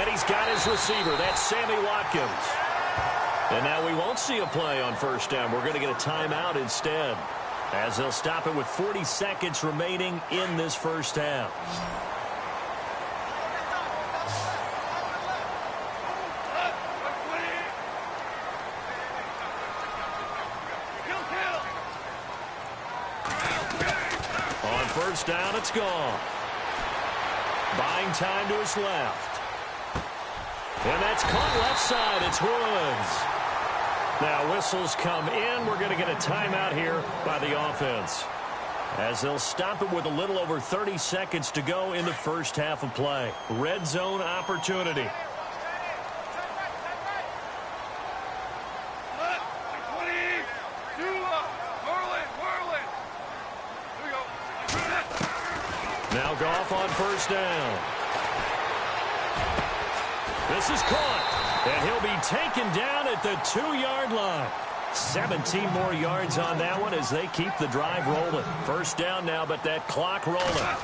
And he's got his receiver. That's Sammy Watkins. And now we won't see a play on first down. We're going to get a timeout instead, as they'll stop it with 40 seconds remaining in this first half. On first down, it's gone. Buying time to his left. And that's caught left side. It's Woods. Now whistles come in. We're going to get a timeout here by the offense, as they'll stop it with a little over 30 seconds to go in the first half of play. Red zone opportunity. Now Goff on first down. This is caught, and he'll be taken down at the 2-yard line. 17 more yards on that one as they keep the drive rolling. First down now, but that clock rolling.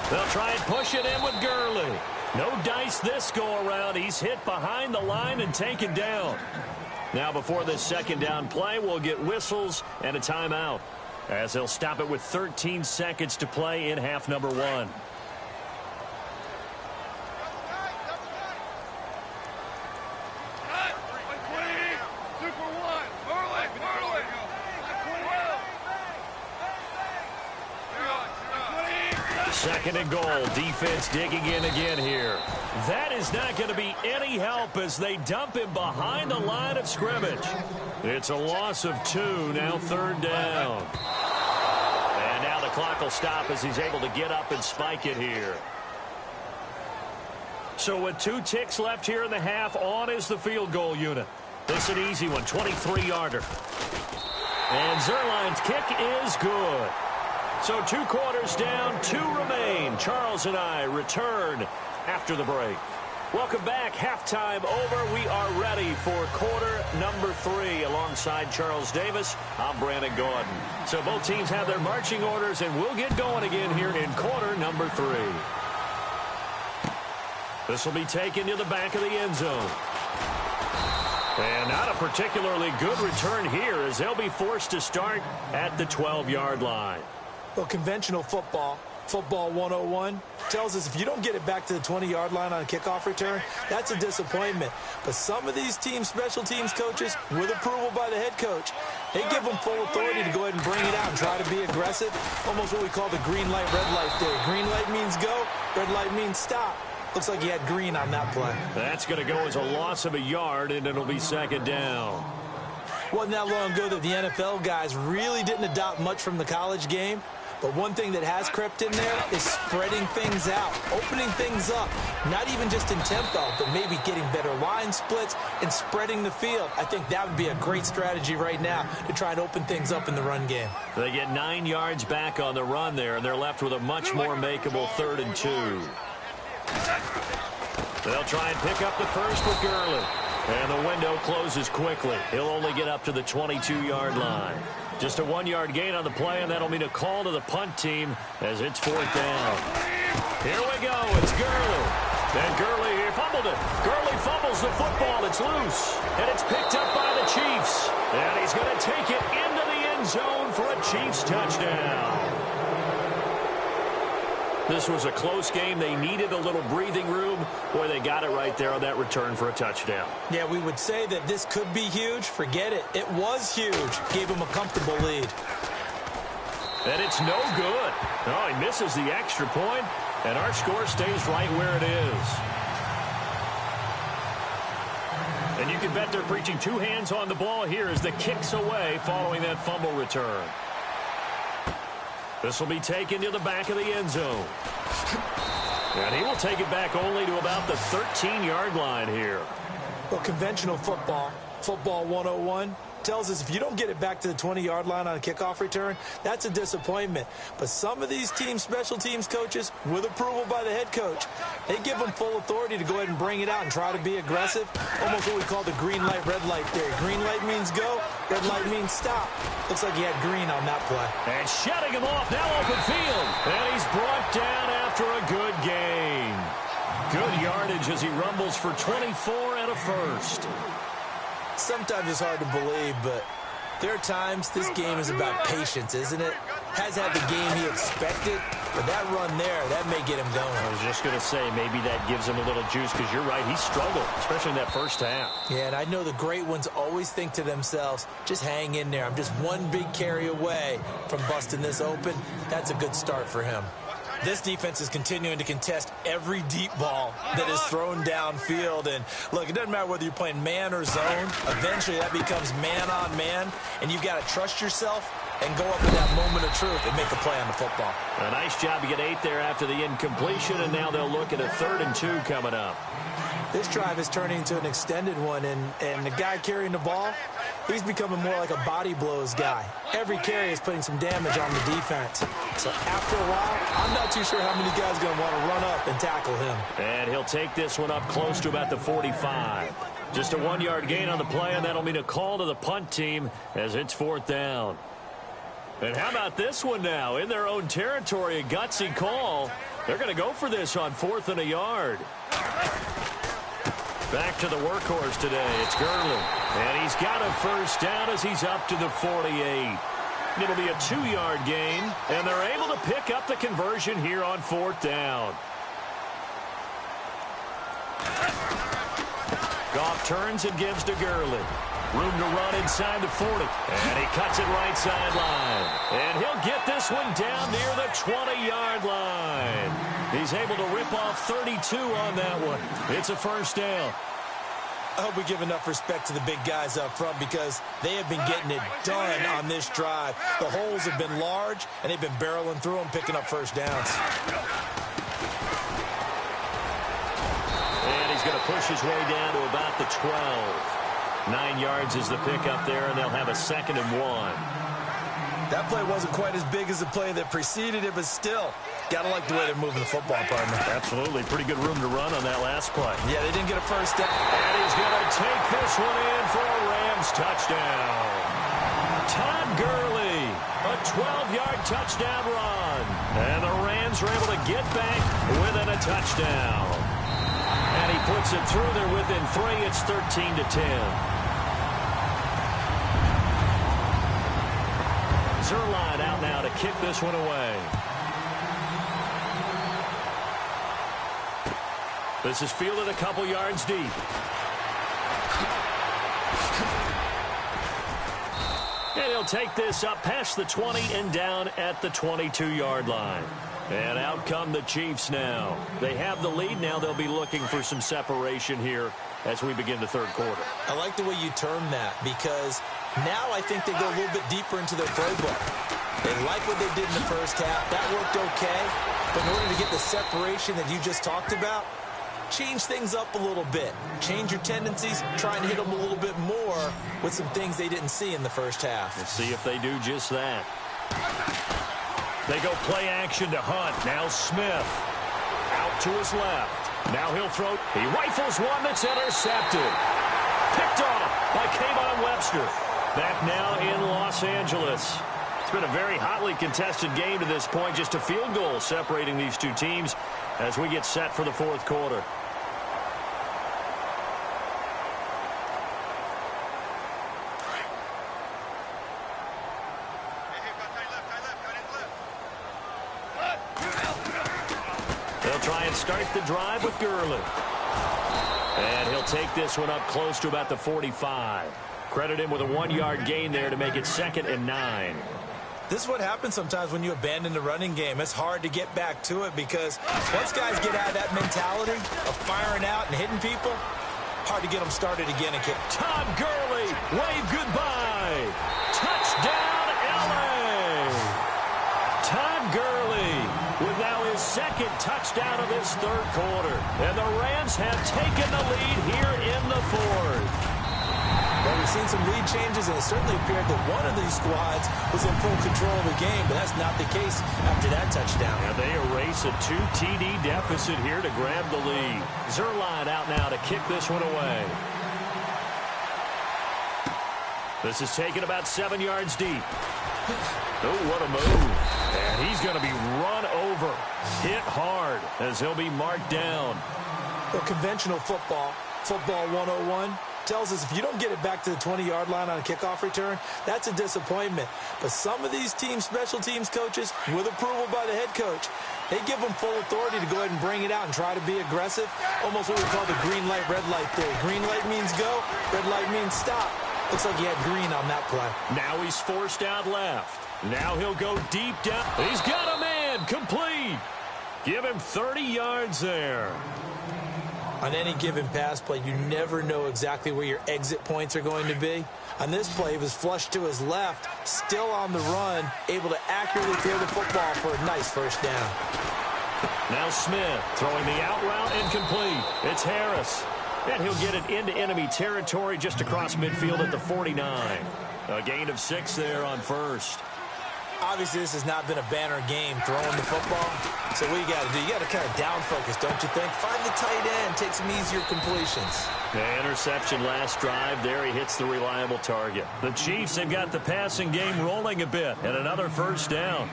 They'll try and push it in with Gurley. No dice this go-around. He's hit behind the line and taken down. Now before this second down play, we'll get whistles and a timeout, as they'll stop it with 13 seconds to play in half number 1. Second and goal. Defense digging in again here. That is not going to be any help as they dump him behind the line of scrimmage. It's a loss of 2. Now third down. And now the clock will stop as he's able to get up and spike it here. So with 2 ticks left here in the half, on is the field goal unit. This is an easy one, 23-yarder. And Zerline's kick is good. So 2 quarters down, 2 remain. Charles and I return after the break. Welcome back. Halftime over. We are ready for quarter number 3. Alongside Charles Davis, I'm Brandon Gordon. So both teams have their marching orders, and we'll get going again here in quarter number 3. This will be taken to the back of the end zone. And not a particularly good return here, as they'll be forced to start at the 12-yard line. Well, conventional football 101, tells us if you don't get it back to the 20-yard line on a kickoff return, that's a disappointment. But some of these teams, special teams coaches, with approval by the head coach, they give them full authority to go ahead and bring it out and try to be aggressive. Almost what we call the green light, red light theory. Green light means go, red light means stop. Looks like he had green on that play. That's going to go as a loss of a yard, and it'll be second down. Wasn't that long ago that the NFL guys really didn't adopt much from the college game. But one thing that has crept in there is spreading things out, opening things up, not even just in tempo, but maybe getting better line splits and spreading the field. I think that would be a great strategy right now to try and open things up in the run game. They get 9 yards back on the run there, and they're left with a much more makeable 3rd and 2. They'll try and pick up the first with Gurley. And the window closes quickly. He'll only get up to the 22-yard line. Just a 1-yard gain on the play, and that'll mean a call to the punt team as it's 4th down. Here we go. It's Gurley. And Gurley here fumbled it. Gurley fumbles the football. It's loose. And it's picked up by the Chiefs. And he's going to take it into the end zone for a Chiefs touchdown. This was a close game. They needed a little breathing room. Boy, they got it right there on that return for a touchdown. Yeah, we would say that this could be huge. Forget it. It was huge. Gave him a comfortable lead. And it's no good. Oh, he misses the extra point, and our score stays right where it is. And you can bet they're preaching 2 hands on the ball here as the kick's away following that fumble return. This will be taken to the back of the end zone. And he will take it back only to about the 13-yard line here. Well, conventional football 101, tells us if you don't get it back to the 20-yard line on a kickoff return, that's a disappointment. But some of these teams, special teams coaches, with approval by the head coach, they give them full authority to go ahead and bring it out and try to be aggressive. Almost what we call the green light, red light theory. Green light means go, red light means stop. Looks like he had green on that play. And shutting him off, now open field. And he's brought down after a good gain. Good yardage as he rumbles for 24 and a first. Sometimes it's hard to believe, but there are times this game is about patience, isn't it? Has had the game he expected, but that run there, that may get him going. I was just going to say, maybe that gives him a little juice, because you're right, he struggled, especially in that first half. Yeah, and I know the great ones always think to themselves, just hang in there. I'm just one big carry away from busting this open. That's a good start for him. This defense is continuing to contest every deep ball that is thrown downfield. And, look, it doesn't matter whether you're playing man or zone. Eventually, that becomes man-on-man, and you've got to trust yourself and go up in that moment of truth and make a play on the football. A nice job to get 8 there after the incompletion, and now they'll look at a 3rd and 2 coming up. This drive is turning into an extended one, and the guy carrying the ball, he's becoming more like a body blows guy. Every carry is putting some damage on the defense. So after a while, I'm not too sure how many guys are going to want to run up and tackle him. And he'll take this one up close to about the 45. Just a 1-yard gain on the play, and that'll mean a call to the punt team as it's 4th down. And how about this one now? In their own territory, a gutsy call. They're going to go for this on 4th and a yard. Back to the workhorse today. It's Gurley. And he's got a first down as he's up to the 48. It'll be a 2-yard gain, and they're able to pick up the conversion here on 4th down. Goff turns and gives to Gurley. Room to run inside the 40. And he cuts it right sideline. And he'll get this one down near the 20-yard line. He's able to rip off 32 on that one. It's a first down. I hope we give enough respect to the big guys up front, because they have been getting it done on this drive. The holes have been large, and they've been barreling through them, picking up first downs. And he's going to push his way down to about the 12. 9 yards is the pickup there, and they'll have a 2nd and 1. That play wasn't quite as big as the play that preceded it, but still, got to like the way they're moving the football, partner. Absolutely. Pretty good room to run on that last play. Yeah, they didn't get a first down. And he's going to take this one in for a Rams touchdown. Todd Gurley, a 12-yard touchdown run. And the Rams are able to get back within a touchdown. And he puts it through there within 3. It's 13-10. Zerline out now to kick this one away. This is fielded a couple yards deep. And he'll take this up past the 20 and down at the 22-yard line. And out come the Chiefs now. They have the lead. Now they'll be looking for some separation here as we begin the 3rd quarter. I like the way you term that, because now I think they go a little bit deeper into their playbook. They like what they did in the first half. That worked okay. But in order to get the separation that you just talked about, change things up a little bit. Change your tendencies. Try and hit them a little bit more with some things they didn't see in the first half. We'll see if they do just that. They go play action to Hunt. Now Smith out to his left. Now he'll throw. He rifles one that's intercepted. Picked off by Kayvon Webster. Back now in Los Angeles. It's been a very hotly contested game to this point. Just a field goal separating these two teams as we get set for the 4th quarter. They'll try and start the drive with Gurley. And he'll take this one up close to about the 45. Credit him with a 1-yard gain there to make it 2nd and 9. This is what happens sometimes when you abandon the running game. It's hard to get back to it, because once guys get out of that mentality of firing out and hitting people, hard to get them started again and kick. Todd Gurley, wave goodbye. Touchdown, L.A. Todd Gurley with now his 2nd touchdown of this 3rd quarter. And the Rams have taken the lead here in the 4th. Well, we've seen some lead changes, and it certainly appeared that one of these squads was in full control of the game, but that's not the case after that touchdown. And they erase a 2 TD deficit here to grab the lead. Zerline out now to kick this one away. This is taken about 7 yards deep. Oh, what a move. And he's going to be run over, hit hard, as he'll be marked down. Well, conventional football, football 101, tells us if you don't get it back to the 20-yard line on a kickoff return, that's a disappointment. But some of these special teams coaches, with approval by the head coach, they give them full authority to go ahead and bring it out and try to be aggressive, almost what we call the green light, red light theory. Green light means go, red light means stop. Looks like he had green on that play. Now he's forced out left. Now he'll go deep down. He's got a man, complete. Give him 30 yards there. On any given pass play, you never know exactly where your exit points are going to be. On this play, he was flushed to his left, still on the run, able to accurately throw the football for a nice first down. Now Smith throwing the out route incomplete. It's Harris. And he'll get it into enemy territory just across midfield at the 49. A gain of 6 there on first. Obviously, this has not been a banner game throwing the football. So what you got to do, you got to kind of down focus, don't you think? Find the tight end, take some easier completions. The interception last drive there. He hits the reliable target. The Chiefs have got the passing game rolling a bit and another first down.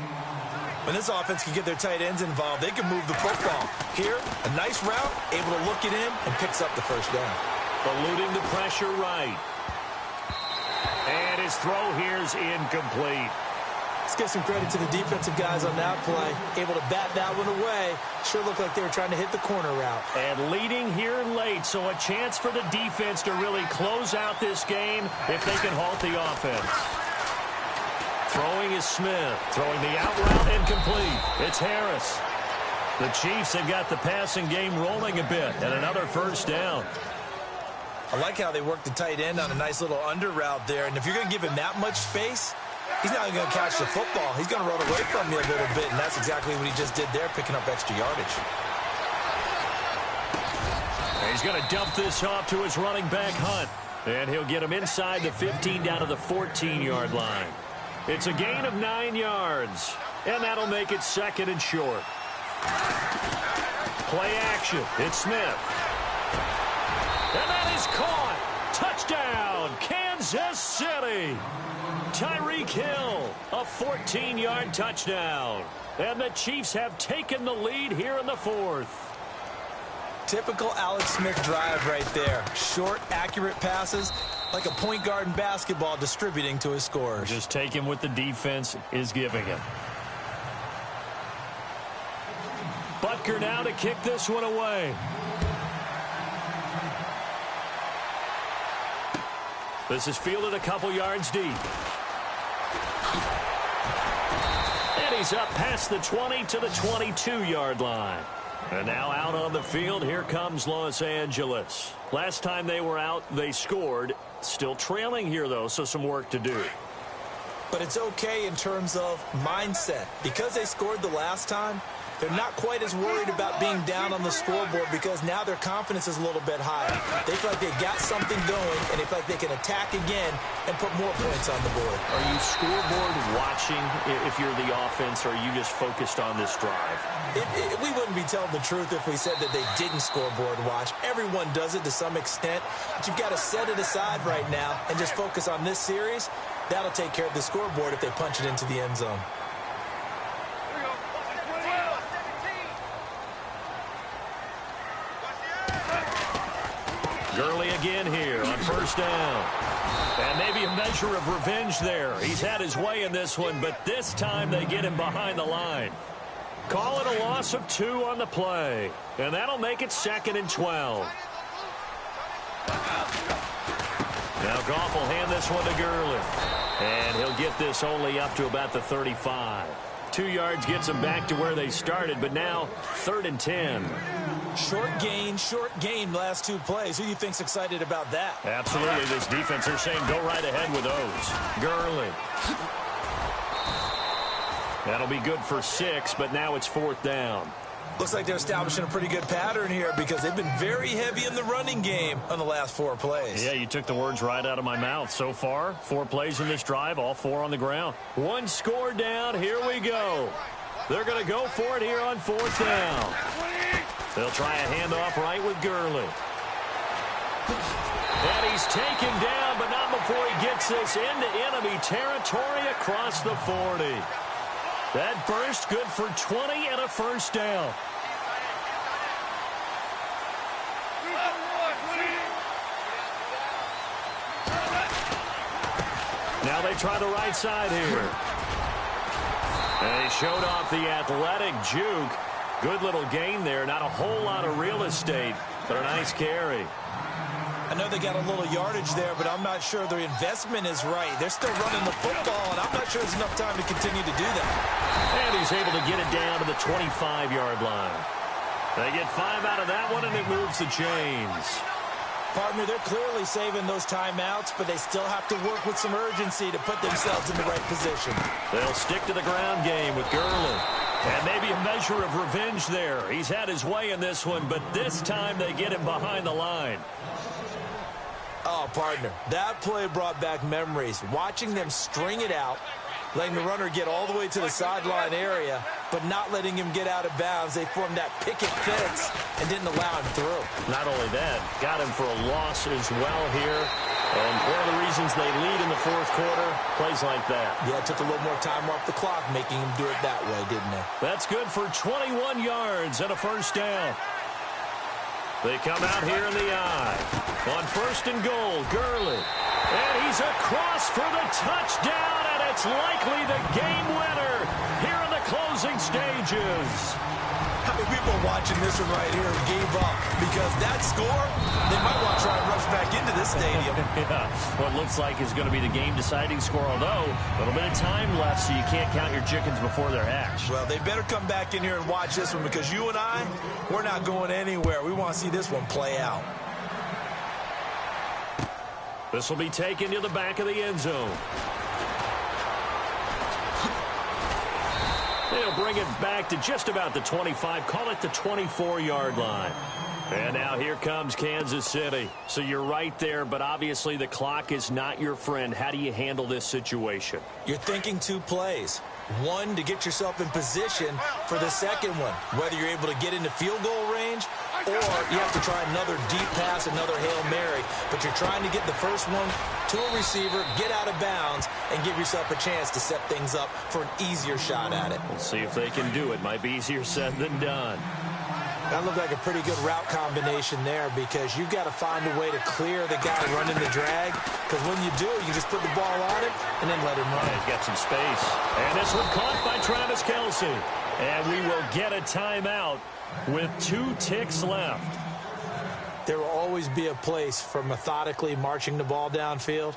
When this offense can get their tight ends involved, they can move the football. Here, a nice route, able to look it in, and picks up the first down. Eluding the pressure right. And his throw here's incomplete. Let's give some credit to the defensive guys on that play. Able to bat that one away. Sure looked like they were trying to hit the corner route. And leading here late, so a chance for the defense to really close out this game if they can halt the offense. Throwing is Smith. Throwing the out route incomplete. It's Harris. The Chiefs have got the passing game rolling a bit and another first down. I like how they work the tight end on a nice little under route there. And if you're going to give him that much space, he's not going to catch the football. He's going to run away from you a little bit, and that's exactly what he just did there, picking up extra yardage. He's going to dump this off to his running back, Hunt. And he'll get him inside the 15 down to the 14-yard line. It's a gain of 9 yards, and that'll make it second and short. Play action. It's Smith. And that is caught. Touchdown, Kansas City. Tyreek Hill, a 14-yard touchdown. And the Chiefs have taken the lead here in the fourth. Typical Alex Smith drive right there. Short, accurate passes, like a point guard in basketball distributing to his scorers. Just taking what the defense is giving him. Butker now to kick this one away. This is fielded a couple yards deep. And he's up past the 20 to the 22-yard line. And now out on the field, here comes Los Angeles. Last time they were out, they scored. Still trailing here, though, so some work to do. But it's okay in terms of mindset. Because they scored the last time, they're not quite as worried about being down on the scoreboard because now their confidence is a little bit higher. They feel like they've got something going, and they feel like they can attack again and put more points on the board. Are you scoreboard watching if you're the offense, or are you just focused on this drive? We wouldn't be telling the truth if we said that they didn't scoreboard watch. Everyone does it to some extent, but you've got to set it aside right now and just focus on this series. That'll take care of the scoreboard if they punch it into the end zone. Gurley again here on first down. And maybe a measure of revenge there. He's had his way in this one, but this time they get him behind the line. Call it a loss of 2 on the play. And that'll make it second and 12. Now Goff will hand this one to Gurley. And he'll get this only up to about the 35. 2 yards gets them back to where they started, but now 3rd and 10. Short gain last 2 plays. Who do you think's excited about that? Absolutely. This defense, they're saying go right ahead with those. Gurley. That'll be good for 6, but now it's 4th down. Looks like they're establishing a pretty good pattern here because they've been very heavy in the running game on the last 4 plays. Yeah, you took the words right out of my mouth. So far, 4 plays in this drive, all 4 on the ground. 1 score down. Here we go. They're going to go for it here on 4th down. They'll try a handoff right with Gurley. And he's taken down, but not before he gets this into enemy territory across the 40. That burst good for 20 and a first down. Now they try the right side here. And he showed off the athletic juke. Good little gain there. Not a whole lot of real estate, but a nice carry. I know they got a little yardage there, but I'm not sure their investment is right. They're still running the football, and I'm not sure there's enough time to continue to do that. And he's able to get it down to the 25-yard line. They get 5 out of that one, and it moves the chains. Partner, they're clearly saving those timeouts, but they still have to work with some urgency to put themselves in the right position. They'll stick to the ground game with Gurley. And maybe a measure of revenge there. He's had his way in this one, but this time they get him behind the line. Oh, partner, that play brought back memories. Watching them string it out, letting the runner get all the way to the sideline area, but not letting him get out of bounds. They formed that picket fence and didn't allow him through. Not only that, got him for a loss as well here. And one of the reasons they lead in the fourth quarter, plays like that. Yeah, it took a little more time off the clock, making him do it that way, didn't it? That's good for 21 yards and a first down. They come out here in the eye. On first and goal, Gurley. And he's across for the touchdown, and it's likely the game winner here in the closing stages. How many people watching this one right here gave up? Because that score, they might want to try and rush back into this stadium. Yeah, what looks like is going to be the game-deciding score, although a little bit of time left, so you can't count your chickens before they're hatched. Well, they better come back in here and watch this one, because you and I, we're not going anywhere. We want to see this one play out. This will be taken to the back of the end zone. They'll bring it back to just about the 25, call it the 24-yard line. And now here comes Kansas City. So you're right there, but obviously the clock is not your friend. How do you handle this situation? You're thinking 2 plays. One, to get yourself in position for the second one, whether you're able to get into field goal range or you have to try another deep pass, another Hail Mary. But you're trying to get the first one to a receiver, get out of bounds, and give yourself a chance to set things up for an easier shot at it. We'll see if they can do it. Might be easier said than done. That looked like a pretty good route combination there, because you've got to find a way to clear the guy running the drag, because when you do, you just put the ball on him and then let him run. Yeah, he's got some space. And this one caught by Travis Kelce. And we will get a timeout with 2 ticks left. There will always be a place for methodically marching the ball downfield,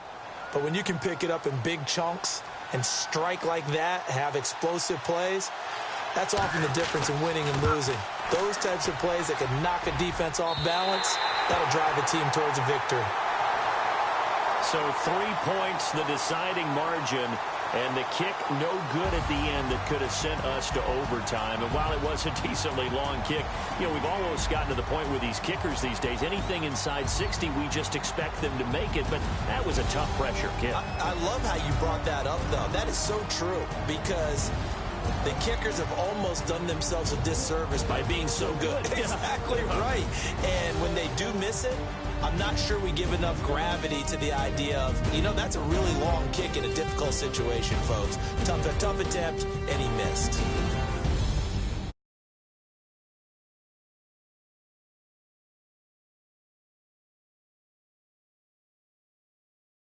but when you can pick it up in big chunks and strike like that, have explosive plays, that's often the difference in winning and losing. Those types of plays that can knock a defense off balance, that'll drive a team towards a victory. So 3 points, the deciding margin, and the kick no good at the end that could have sent us to overtime. And while it was a decently long kick, you know, we've almost gotten to the point with these kickers these days, anything inside 60, we just expect them to make it. But that was a tough pressure kick. I love how you brought that up, though. That is so true, because the kickers have almost done themselves a disservice by being so good. Exactly right. And when they do miss it, I'm not sure we give enough gravity to the idea of, you know, that's a really long kick in a difficult situation, folks. Tough attempt, and he missed.